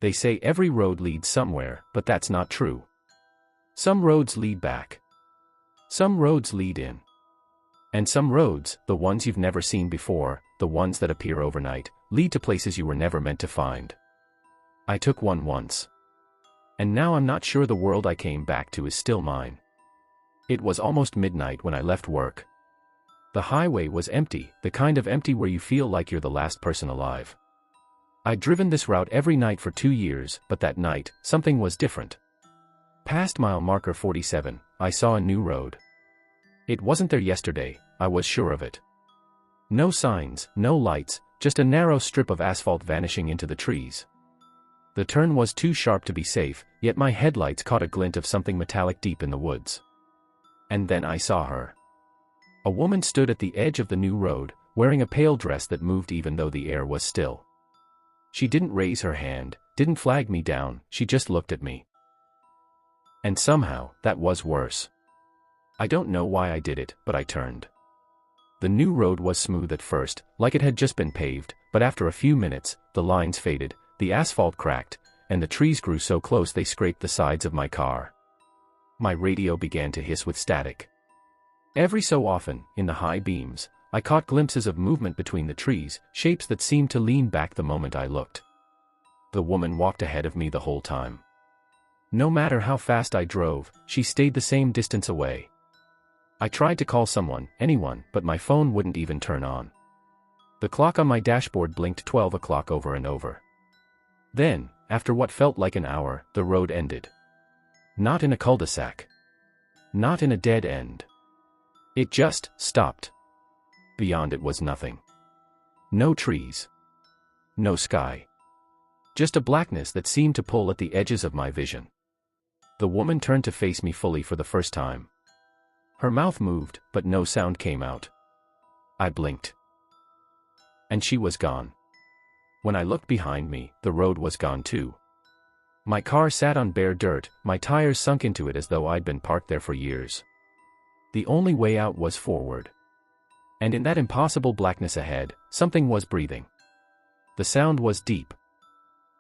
They say every road leads somewhere, but that's not true. Some roads lead back. Some roads lead in. And some roads, the ones you've never seen before, the ones that appear overnight, lead to places you were never meant to find. I took one once. And now I'm not sure the world I came back to is still mine. It was almost midnight when I left work. The highway was empty, the kind of empty where you feel like you're the last person alive. I'd driven this route every night for 2 years, but that night, something was different. Past mile marker 47, I saw a new road. It wasn't there yesterday, I was sure of it. No signs, no lights, just a narrow strip of asphalt vanishing into the trees. The turn was too sharp to be safe, yet my headlights caught a glint of something metallic deep in the woods. And then I saw her. A woman stood at the edge of the new road, wearing a pale dress that moved even though the air was still. She didn't raise her hand, didn't flag me down, she just looked at me. And somehow, that was worse. I don't know why I did it, but I turned. The new road was smooth at first, like it had just been paved, but after a few minutes, the lines faded, the asphalt cracked, and the trees grew so close they scraped the sides of my car. My radio began to hiss with static. Every so often, in the high beams, I caught glimpses of movement between the trees, shapes that seemed to lean back the moment I looked. The woman walked ahead of me the whole time. No matter how fast I drove, she stayed the same distance away. I tried to call someone, anyone, but my phone wouldn't even turn on. The clock on my dashboard blinked 12 o'clock over and over. Then, after what felt like an hour, the road ended. Not in a cul-de-sac. Not in a dead end. It just stopped. Beyond it was nothing. No trees. No sky. Just a blackness that seemed to pull at the edges of my vision. The woman turned to face me fully for the first time. Her mouth moved, but no sound came out. I blinked. And she was gone. When I looked behind me, the road was gone too. My car sat on bare dirt, my tires sunk into it as though I'd been parked there for years. The only way out was forward. And in that impossible blackness ahead, something was breathing. The sound was deep.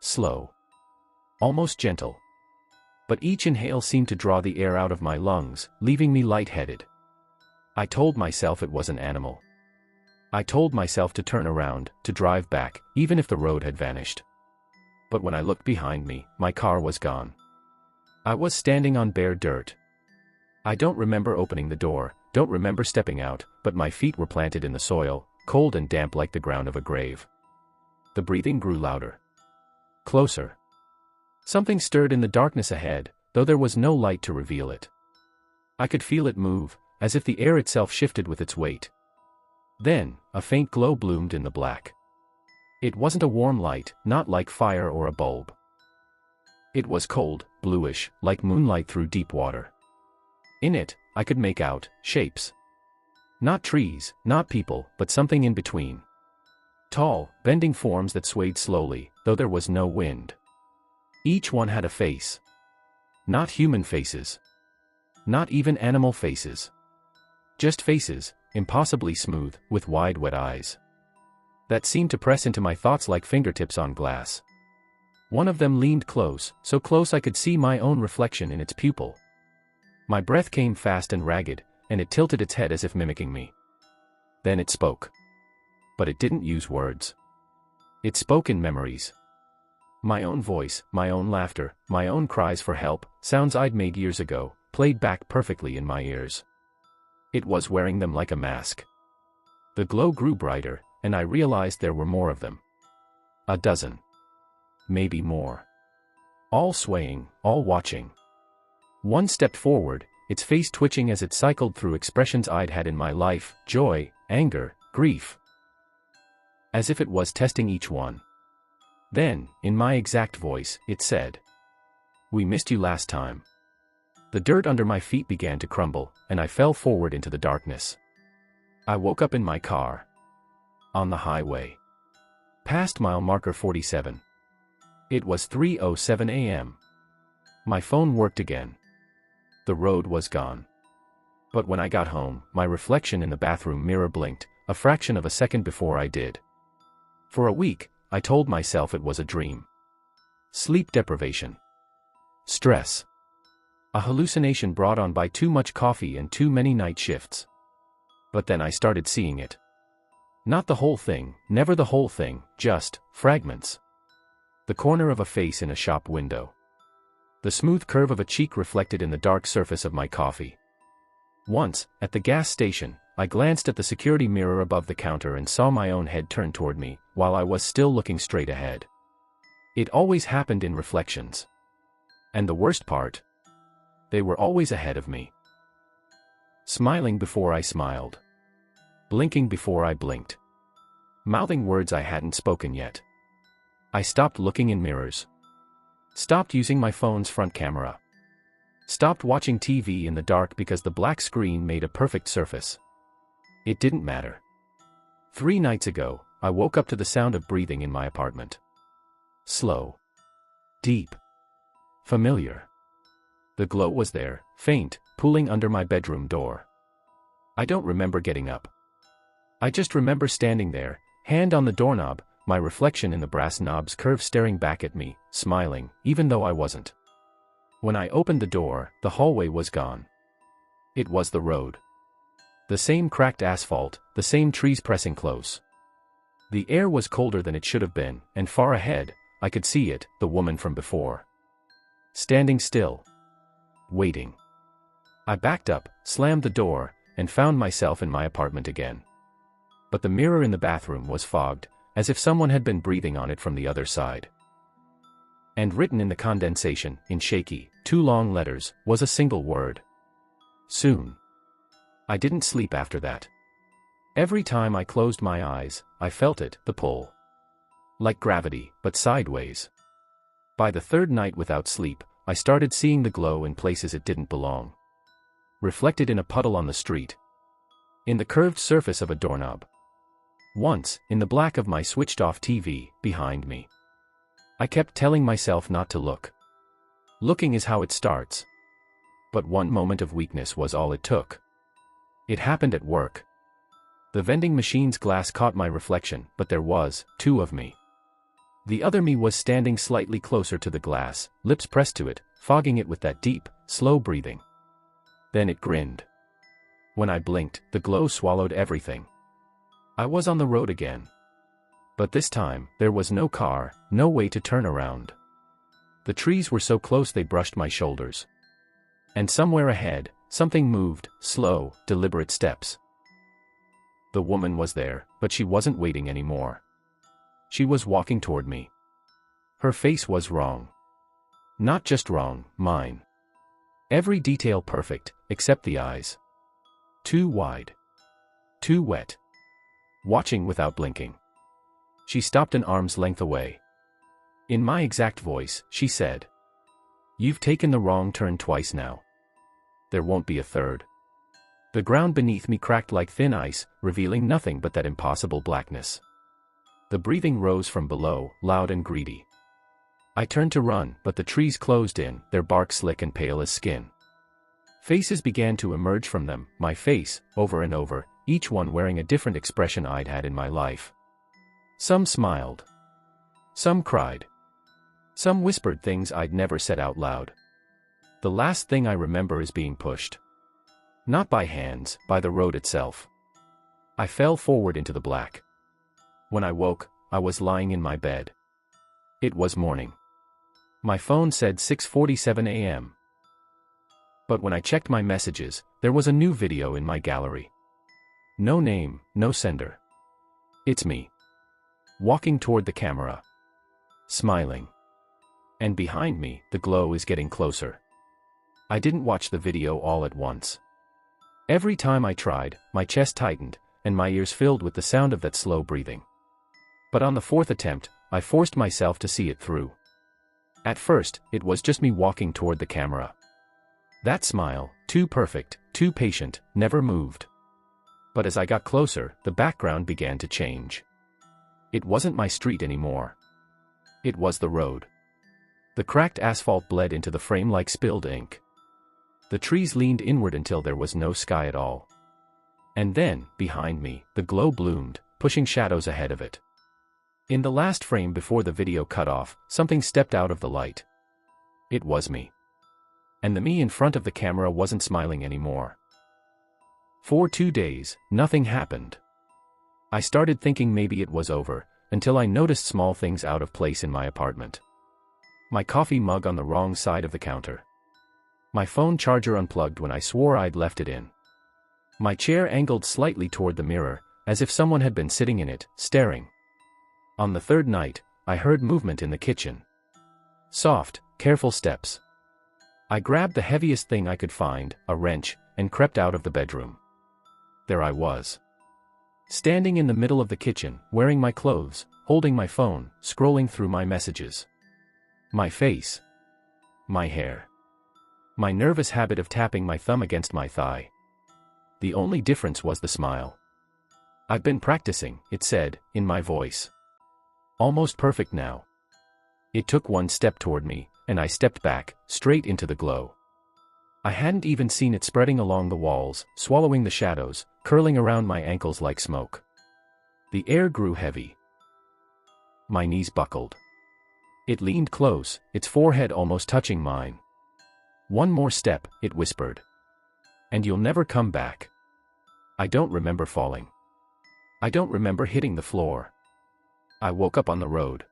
Slow. Almost gentle. But each inhale seemed to draw the air out of my lungs, leaving me lightheaded. I told myself it was an animal. I told myself to turn around, to drive back, even if the road had vanished. But when I looked behind me, my car was gone. I was standing on bare dirt. I don't remember opening the door, don't remember stepping out, but my feet were planted in the soil, cold and damp like the ground of a grave. The breathing grew louder. Closer. Something stirred in the darkness ahead, though there was no light to reveal it. I could feel it move, as if the air itself shifted with its weight. Then, a faint glow bloomed in the black. It wasn't a warm light, not like fire or a bulb. It was cold, bluish, like moonlight through deep water. In it, I could make out shapes. Not trees, not people, but something in between. Tall, bending forms that swayed slowly, though there was no wind. Each one had a face. Not human faces. Not even animal faces. Just faces, impossibly smooth, with wide wet eyes. That seemed to press into my thoughts like fingertips on glass. One of them leaned close, so close I could see my own reflection in its pupil. My breath came fast and ragged, and it tilted its head as if mimicking me. Then it spoke. But it didn't use words. It spoke in memories. My own voice, my own laughter, my own cries for help, sounds I'd made years ago, played back perfectly in my ears. It was wearing them like a mask. The glow grew brighter, and I realized there were more of them. A dozen. Maybe more. All swaying, all watching. One stepped forward, its face twitching as it cycled through expressions I'd had in my life, joy, anger, grief. As if it was testing each one. Then, in my exact voice, it said, "We missed you last time." The dirt under my feet began to crumble, and I fell forward into the darkness. I woke up in my car. On the highway. Past mile marker 47. It was 3:07 a.m. My phone worked again. The road was gone. But when I got home, my reflection in the bathroom mirror blinked, a fraction of a second before I did. For a week, I told myself it was a dream. Sleep deprivation. Stress. A hallucination brought on by too much coffee and too many night shifts. But then I started seeing it. Not the whole thing, never the whole thing, just fragments. The corner of a face in a shop window. The smooth curve of a cheek reflected in the dark surface of my coffee. Once, at the gas station, I glanced at the security mirror above the counter and saw my own head turn toward me, while I was still looking straight ahead. It always happened in reflections. And the worst part? They were always ahead of me. Smiling before I smiled. Blinking before I blinked. Mouthing words I hadn't spoken yet. I stopped looking in mirrors. Stopped using my phone's front camera. Stopped watching TV in the dark because the black screen made a perfect surface. It didn't matter. 3 nights ago, I woke up to the sound of breathing in my apartment. Slow. Deep. Familiar. The glow was there, faint, pooling under my bedroom door. I don't remember getting up. I just remember standing there, hand on the doorknob, my reflection in the brass knob's curve staring back at me, smiling, even though I wasn't. When I opened the door, the hallway was gone. It was the road. The same cracked asphalt, the same trees pressing close. The air was colder than it should have been, and far ahead, I could see it, the woman from before. Standing still. Waiting. I backed up, slammed the door, and found myself in my apartment again. But the mirror in the bathroom was fogged, as if someone had been breathing on it from the other side. And written in the condensation, in shaky, 2 long letters, was a single word. Soon. I didn't sleep after that. Every time I closed my eyes, I felt it, the pull. Like gravity, but sideways. By the 3rd night without sleep, I started seeing the glow in places it didn't belong. Reflected in a puddle on the street. In the curved surface of a doorknob. Once, in the black of my switched-off TV, behind me. I kept telling myself not to look. Looking is how it starts. But one moment of weakness was all it took. It happened at work. The vending machine's glass caught my reflection, but there was 2 of me. The other me was standing slightly closer to the glass, lips pressed to it, fogging it with that deep, slow breathing. Then it grinned. When I blinked, the glow swallowed everything. I was on the road again. But this time, there was no car, no way to turn around. The trees were so close they brushed my shoulders. And somewhere ahead, something moved, slow, deliberate steps. The woman was there, but she wasn't waiting anymore. She was walking toward me. Her face was wrong. Not just wrong, mine. Every detail perfect, except the eyes. Too wide. Too wet. Watching without blinking. She stopped an arm's length away. In my exact voice, she said, "You've taken the wrong turn twice now. There won't be a third." The ground beneath me cracked like thin ice, revealing nothing but that impossible blackness. The breathing rose from below, loud and greedy. I turned to run, but the trees closed in, their bark slick and pale as skin. Faces began to emerge from them, my face, over and over, each one wearing a different expression I'd had in my life. Some smiled. Some cried. Some whispered things I'd never said out loud. The last thing I remember is being pushed. Not by hands, by the road itself. I fell forward into the black. When I woke, I was lying in my bed. It was morning. My phone said 6:47 a.m. But when I checked my messages, there was a new video in my gallery. No name, no sender. It's me. Walking toward the camera. Smiling. And behind me, the glow is getting closer. I didn't watch the video all at once. Every time I tried, my chest tightened, and my ears filled with the sound of that slow breathing. But on the 4th attempt, I forced myself to see it through. At first, it was just me walking toward the camera. That smile, too perfect, too patient, never moved. But as I got closer, the background began to change. It wasn't my street anymore. It was the road. The cracked asphalt bled into the frame like spilled ink. The trees leaned inward until there was no sky at all. And then, behind me, the glow bloomed, pushing shadows ahead of it. In the last frame before the video cut off, something stepped out of the light. It was me. And the me in front of the camera wasn't smiling anymore. For 2 days, nothing happened. I started thinking maybe it was over, until I noticed small things out of place in my apartment. My coffee mug on the wrong side of the counter. My phone charger unplugged when I swore I'd left it in. My chair angled slightly toward the mirror, as if someone had been sitting in it, staring. On the third night, I heard movement in the kitchen. Soft, careful steps. I grabbed the heaviest thing I could find, a wrench, and crept out of the bedroom. There I was. Standing in the middle of the kitchen, wearing my clothes, holding my phone, scrolling through my messages. My face. My hair. My nervous habit of tapping my thumb against my thigh. The only difference was the smile. "I've been practicing," it said, in my voice. "Almost perfect now." It took one step toward me, and I stepped back, straight into the glow. I hadn't even seen it spreading along the walls, swallowing the shadows, curling around my ankles like smoke. The air grew heavy. My knees buckled. It leaned close, its forehead almost touching mine. "One more step," it whispered. "And you'll never come back." I don't remember falling. I don't remember hitting the floor. I woke up on the road.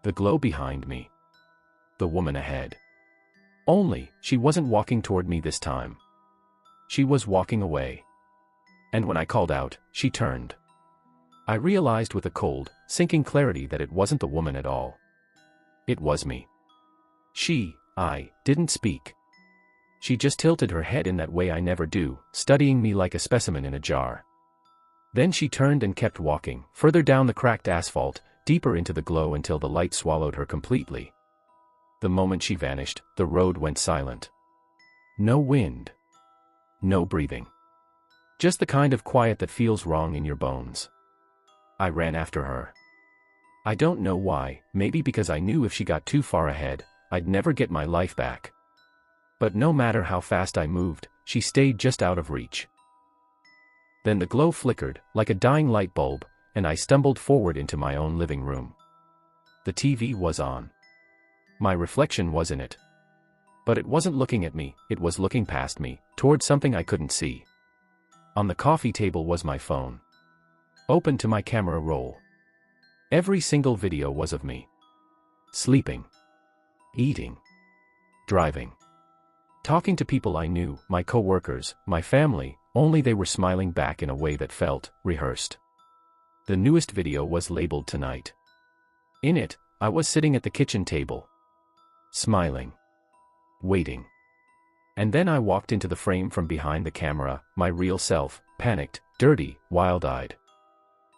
The glow behind me. The woman ahead. Only, she wasn't walking toward me this time. She was walking away. And when I called out, she turned. I realized with a cold, sinking clarity that it wasn't the woman at all. It was me. I didn't speak. She just tilted her head in that way I never do, studying me like a specimen in a jar. Then she turned and kept walking, further down the cracked asphalt, deeper into the glow until the light swallowed her completely. The moment she vanished, the road went silent. No wind. No breathing. Just the kind of quiet that feels wrong in your bones. I ran after her. I don't know why, maybe because I knew if she got too far ahead, I'd never get my life back. But no matter how fast I moved, she stayed just out of reach. Then the glow flickered, like a dying light bulb, and I stumbled forward into my own living room. The TV was on. My reflection was in it. But it wasn't looking at me, it was looking past me, toward something I couldn't see. On the coffee table was my phone. Open to my camera roll. Every single video was of me. Sleeping. Eating. Driving. Talking to people I knew, my coworkers, my family, only they were smiling back in a way that felt rehearsed. The newest video was labeled Tonight. In it, I was sitting at the kitchen table. Smiling. Waiting. And then I walked into the frame from behind the camera, my real self, panicked, dirty, wild-eyed.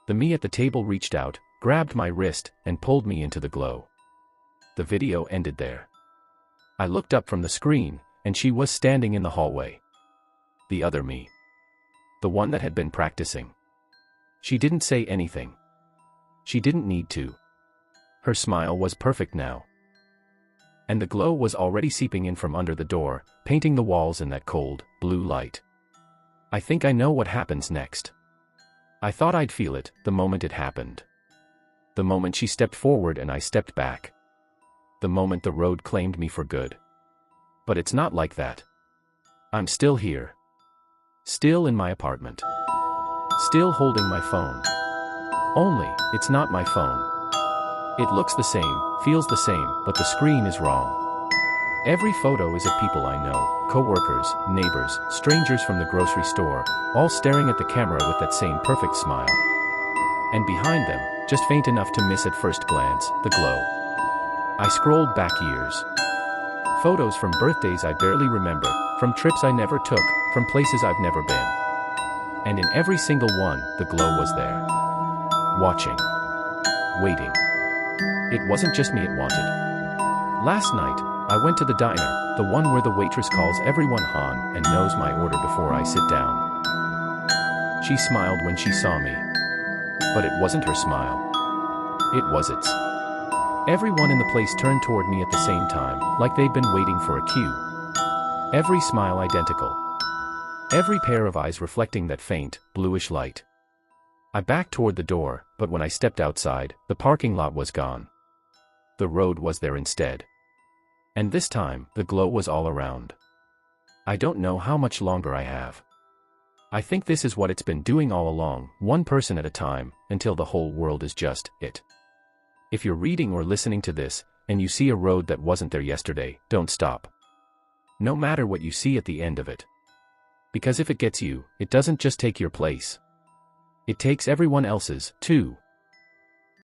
The me at the table reached out, grabbed my wrist, and pulled me into the glow. The video ended there. I looked up from the screen, and she was standing in the hallway. The other me. The one that had been practicing. She didn't say anything. She didn't need to. Her smile was perfect now. And the glow was already seeping in from under the door, painting the walls in that cold, blue light. I think I know what happens next. I thought I'd feel it, the moment it happened. The moment she stepped forward and I stepped back. The moment the road claimed me for good. But it's not like that. I'm still here. Still in my apartment. Still holding my phone. Only, it's not my phone. It looks the same, feels the same, but the screen is wrong. Every photo is of people I know, coworkers, neighbors, strangers from the grocery store, all staring at the camera with that same perfect smile. And behind them, just faint enough to miss at first glance, the glow. I scrolled back years. Photos from birthdays I barely remember, from trips I never took, from places I've never been. And in every single one, the glow was there. Watching. Waiting. It wasn't just me it wanted. Last night, I went to the diner, the one where the waitress calls everyone Han and knows my order before I sit down. She smiled when she saw me. But it wasn't her smile. It was its. Everyone in the place turned toward me at the same time, like they'd been waiting for a cue. Every smile identical. Every pair of eyes reflecting that faint, bluish light. I backed toward the door, but when I stepped outside, the parking lot was gone. The road was there instead. And this time, the glow was all around. I don't know how much longer I have. I think this is what it's been doing all along, one person at a time, until the whole world is just it. If you're reading or listening to this, and you see a road that wasn't there yesterday, don't stop. No matter what you see at the end of it. Because if it gets you, it doesn't just take your place. It takes everyone else's, too.